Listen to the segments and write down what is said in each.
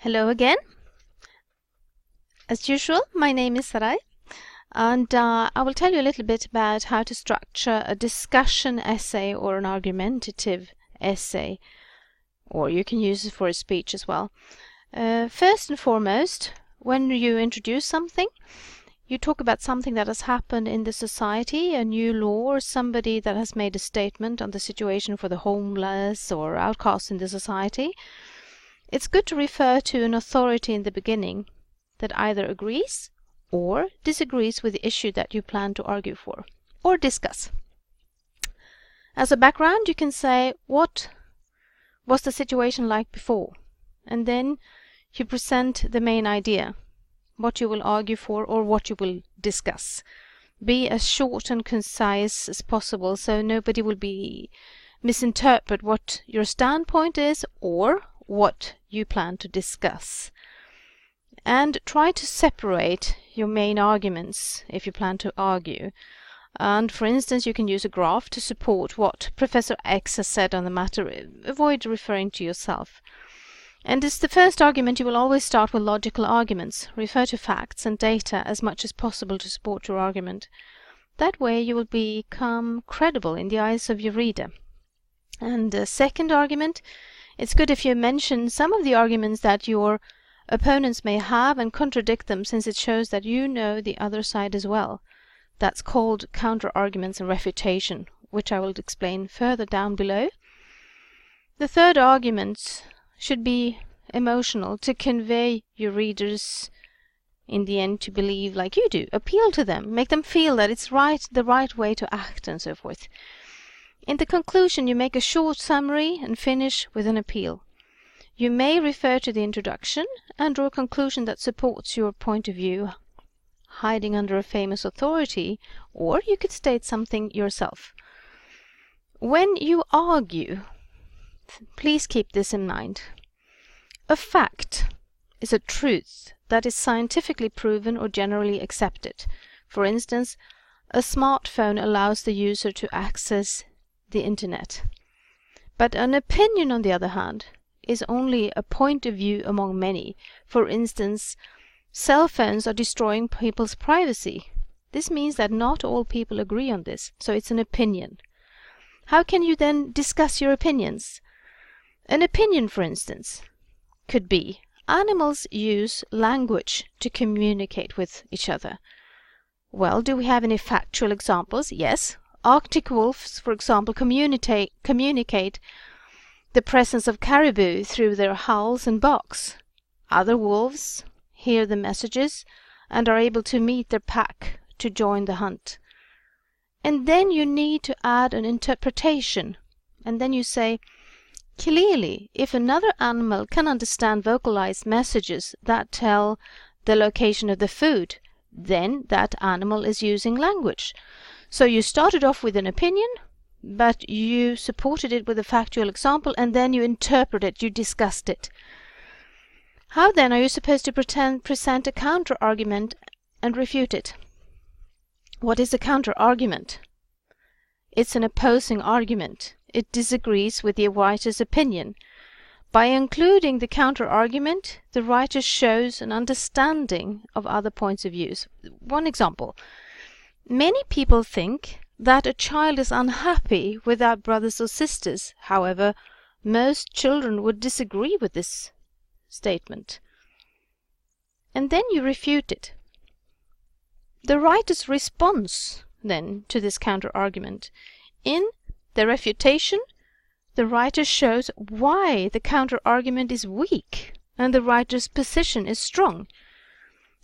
Hello again. As usual, my name is Sarai, and I will tell you a little bit about how to structure a discussion essay or an argumentative essay, or you can use it for a speech as well. First and foremost, when you introduce something, you talk about something that has happened in the society, a new law, or somebody that has made a statement on the situation for the homeless or outcasts in the society. It's good to refer to an authority in the beginning that either agrees or disagrees with the issue that you plan to argue for or discuss. As a background, you can say, what was the situation like before? And then you present the main idea, what you will argue for or what you will discuss. Be as short and concise as possible so nobody will misinterpret what your standpoint is or what you plan to discuss. And try to separate your main arguments if you plan to argue. And for instance, you can use a graph to support what Professor X has said on the matter. Avoid referring to yourself. And as the first argument, you will always start with logical arguments. Refer to facts and data as much as possible to support your argument. That way you will become credible in the eyes of your reader. And the second argument, it's good if you mention some of the arguments that your opponents may have and contradict them, since it shows that you know the other side as well. That's called counter-arguments and refutation, which I will explain further down below. The third argument should be emotional, to convey your readers in the end to believe like you do. Appeal to them, make them feel that it's the right way to act and so forth. In the conclusion, you make a short summary and finish with an appeal. You may refer to the introduction and draw a conclusion that supports your point of view, hiding under a famous authority, or you could state something yourself. When you argue, please keep this in mind. A fact is a truth that is scientifically proven or generally accepted. For instance, a smartphone allows the user to access the internet. But an opinion, on the other hand, is only a point of view among many. For instance, cell phones are destroying people's privacy. This means that not all people agree on this, so it's an opinion. How can you then discuss your opinions? An opinion, for instance, could be animals use language to communicate with each other. Well, do we have any factual examples? Yes. Arctic wolves, for example, communicate the presence of caribou through their howls and barks. Other wolves hear the messages and are able to meet their pack to join the hunt. And then you need to add an interpretation. And then you say, clearly, if another animal can understand vocalized messages that tell the location of the food, then that animal is using language. So you started off with an opinion, but you supported it with a factual example, and then you interpret it, you discussed it. How then are you supposed to present a counter-argument and refute it? What is a counter-argument? It's an opposing argument. It disagrees with the writer's opinion. By including the counter-argument, the writer shows an understanding of other points of view. One example. Many people think that a child is unhappy without brothers or sisters. However, most children would disagree with this statement. And then you refute it. The writer's response, then, to this counter-argument. In the refutation, the writer shows why the counter-argument is weak and the writer's position is strong.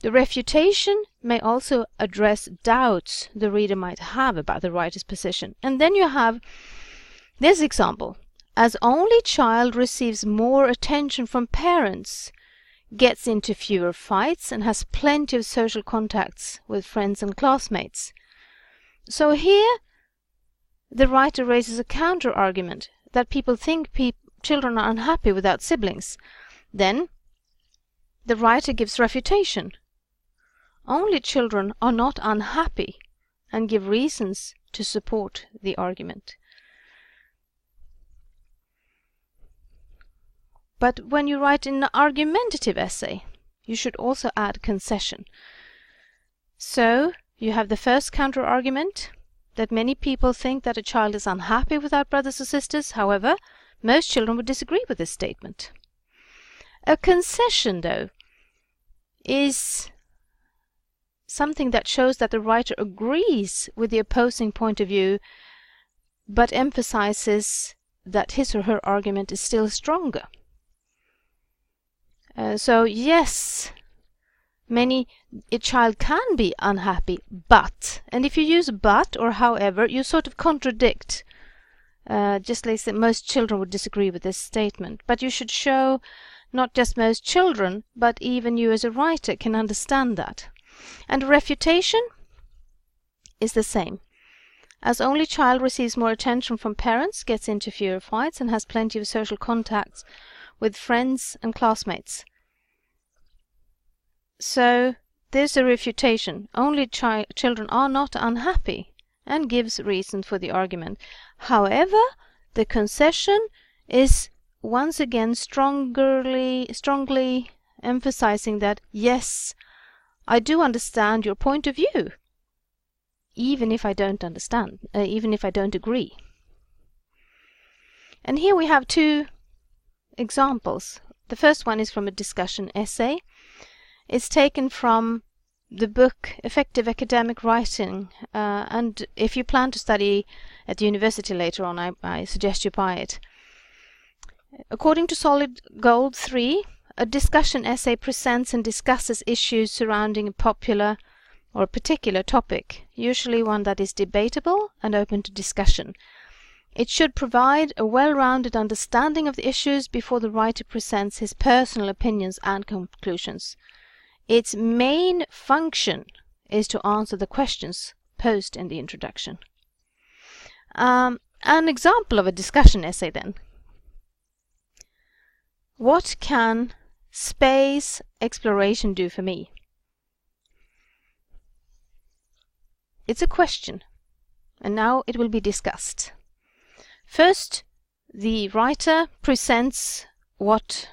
The refutation may also address doubts the reader might have about the writer's position. And then you have this example. As only child receives more attention from parents, gets into fewer fights, and has plenty of social contacts with friends and classmates. So here the writer raises a counter-argument that people think children are unhappy without siblings. Then the writer gives refutation. Only children are not unhappy, and give reasons to support the argument. But when you write an argumentative essay, you should also add concession. So you have the first counter-argument, that many people think that a child is unhappy without brothers or sisters. However, most children would disagree with this statement. A concession, though, is something that shows that the writer agrees with the opposing point of view, but emphasizes that his or her argument is still stronger. So yes, a child can be unhappy, but, and if you use but or however, you sort of contradict, just like that most children would disagree with this statement. But you should show not just most children, but even you as a writer can understand that. And refutation is the same. As only child receives more attention from parents, gets into fewer fights, and has plenty of social contacts with friends and classmates. So there's a refutation. Only children are not unhappy, and gives reason for the argument. However, the concession is once again strongly emphasizing that, yes, I do understand your point of view, even if I don't understand, even if I don't agree. And here we have two examples. The first one is from a discussion essay. It's taken from the book Effective Academic Writing, and if you plan to study at the university later on, I suggest you buy it. According to Solid Gold 3, a discussion essay presents and discusses issues surrounding a popular or a particular topic, usually one that is debatable and open to discussion. It should provide a well-rounded understanding of the issues before the writer presents his personal opinions and conclusions. Its main function is to answer the questions posed in the introduction. An example of a discussion essay then. What can space exploration do for me? It's a question, and now it will be discussed. First, the writer presents what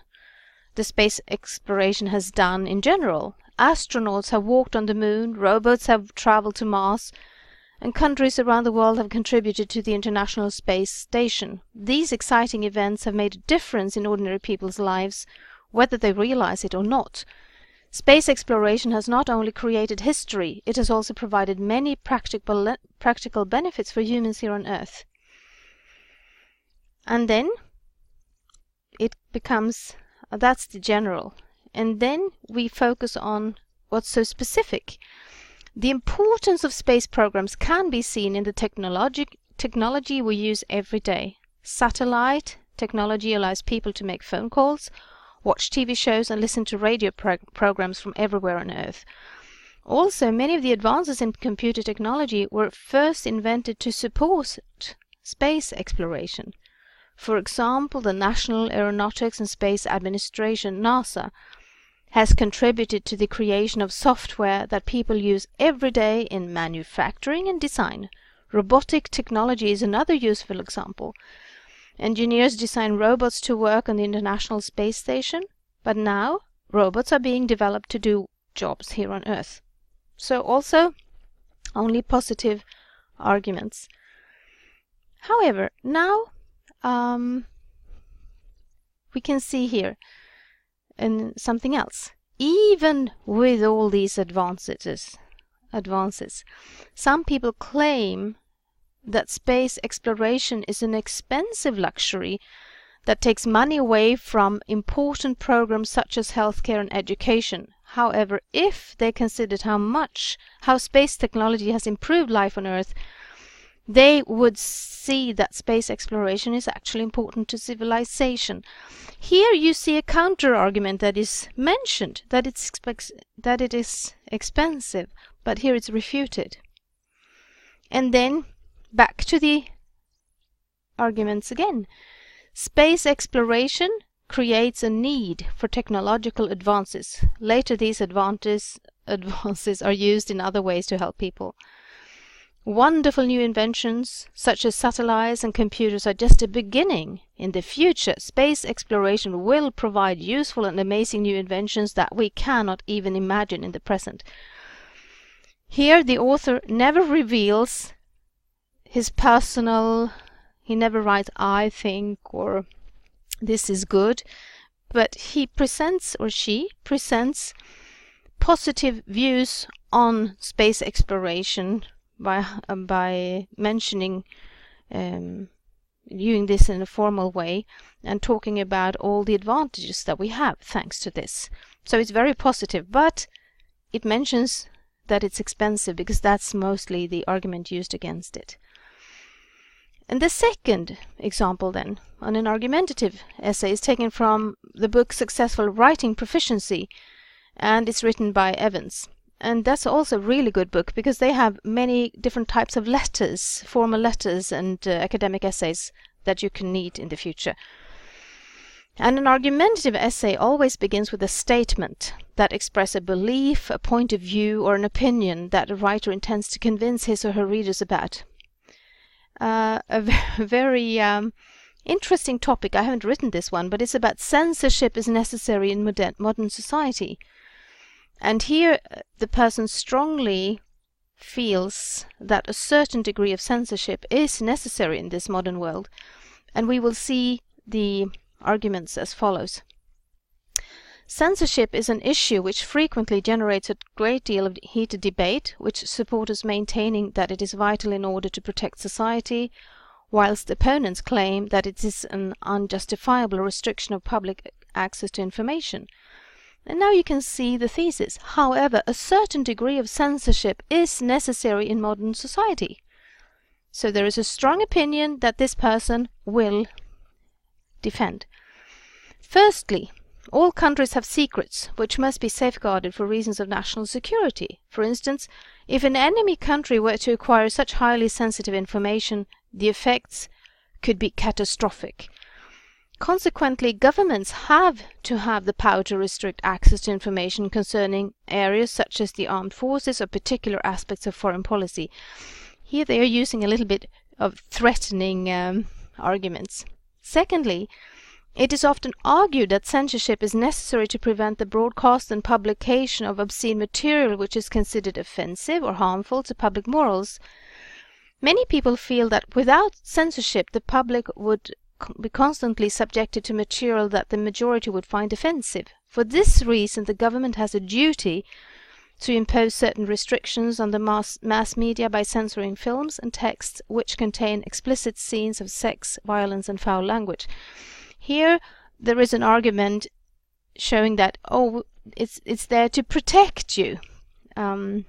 the space exploration has done in general. Astronauts have walked on the moon, robots have traveled to Mars, and countries around the world have contributed to the International Space Station. These exciting events have made a difference in ordinary people's lives, whether they realize it or not. Space exploration has not only created history, it has also provided many practical benefits for humans here on Earth. And then it becomes, that's the general. And then we focus on what's so specific. The importance of space programs can be seen in the technology we use every day. Satellite technology allows people to make phone calls, watch TV shows, and listen to radio programs from everywhere on Earth. Also, many of the advances in computer technology were first invented to support space exploration. For example, the National Aeronautics and Space Administration, NASA, has contributed to the creation of software that people use every day in manufacturing and design. Robotic technology is another useful example. Engineers design robots to work on the International Space Station, but now robots are being developed to do jobs here on Earth. So also only positive arguments. However, now we can see here something else. Even with all these advances, some people claim that space exploration is an expensive luxury that takes money away from important programs such as healthcare and education. However, if they considered how space technology has improved life on Earth, they would see that space exploration is actually important to civilization. Here you see a counter-argument that is mentioned, that it is expensive, but here it's refuted. And then back to the arguments again. Space exploration creates a need for technological advances. Later these advances are used in other ways to help people. Wonderful new inventions such as satellites and computers are just a beginning. In the future, space exploration will provide useful and amazing new inventions that we cannot even imagine in the present. Here the author never reveals his personal, he never writes I think or this is good, but he presents, or she presents, positive views on space exploration by mentioning, viewing this in a formal way and talking about all the advantages that we have thanks to this. So it's very positive, but it mentions that it's expensive because that's mostly the argument used against it. And the second example then on an argumentative essay is taken from the book Successful Writing Proficiency, and it's written by Evans. And that's also a really good book because they have many different types of letters, formal letters and academic essays that you can need in the future. And an argumentative essay always begins with a statement that expresses a belief, a point of view, or an opinion that a writer intends to convince his or her readers about. A very interesting topic. I haven't written this one, but it's about censorship is necessary in modern society. And here the person strongly feels that a certain degree of censorship is necessary in this modern world. And we will see the arguments as follows. Censorship is an issue which frequently generates a great deal of heated debate, which supporters maintaining that it is vital in order to protect society, whilst opponents claim that it is an unjustifiable restriction of public access to information. And now you can see the thesis. However, a certain degree of censorship is necessary in modern society. So there is a strong opinion that this person will defend. Firstly, all countries have secrets which must be safeguarded for reasons of national security. For instance, if an enemy country were to acquire such highly sensitive information, the effects could be catastrophic. Consequently, governments have to have the power to restrict access to information concerning areas such as the armed forces or particular aspects of foreign policy. Here they are using a little bit of threatening arguments. Secondly, it is often argued that censorship is necessary to prevent the broadcast and publication of obscene material which is considered offensive or harmful to public morals. Many people feel that without censorship the public would be constantly subjected to material that the majority would find offensive. For this reason, the government has a duty to impose certain restrictions on the mass media by censoring films and texts which contain explicit scenes of sex, violence and foul language. Here there is an argument showing that, it's there to protect you. So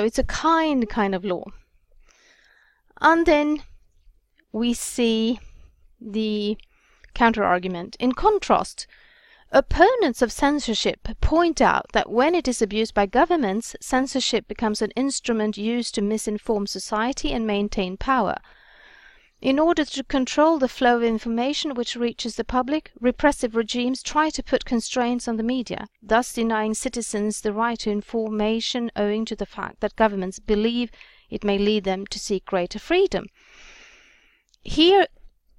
it's a kind of law. And then we see the counter-argument. In contrast, opponents of censorship point out that when it is abused by governments, censorship becomes an instrument used to misinform society and maintain power. In order to control the flow of information which reaches the public, repressive regimes try to put constraints on the media, thus denying citizens the right to information owing to the fact that governments believe it may lead them to seek greater freedom. Here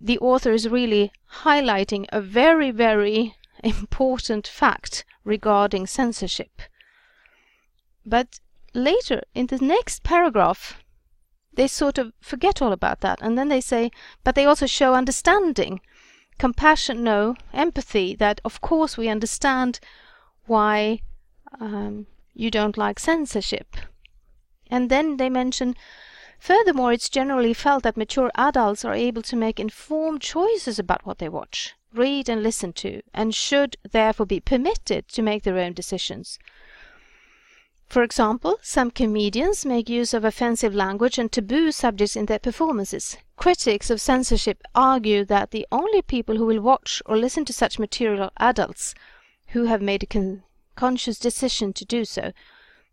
the author is really highlighting a very, very important fact regarding censorship. But later, in the next paragraph, they sort of forget all about that, and then they say, but they also show understanding, compassion, empathy, that of course we understand why you don't like censorship. And then they mention, furthermore, it's generally felt that mature adults are able to make informed choices about what they watch, read and listen to, and should therefore be permitted to make their own decisions. For example, some comedians make use of offensive language and taboo subjects in their performances. Critics of censorship argue that the only people who will watch or listen to such material are adults who have made a conscious decision to do so.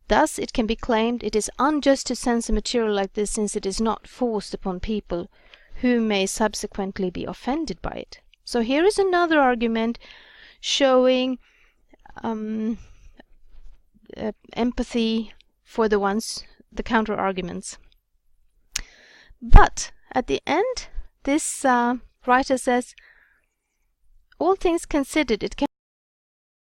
Thus, it can be claimed it is unjust to censor material like this since it is not forced upon people who may subsequently be offended by it. So here is another argument showing empathy for the ones the counter arguments. But at the end, this writer says, all things considered, it can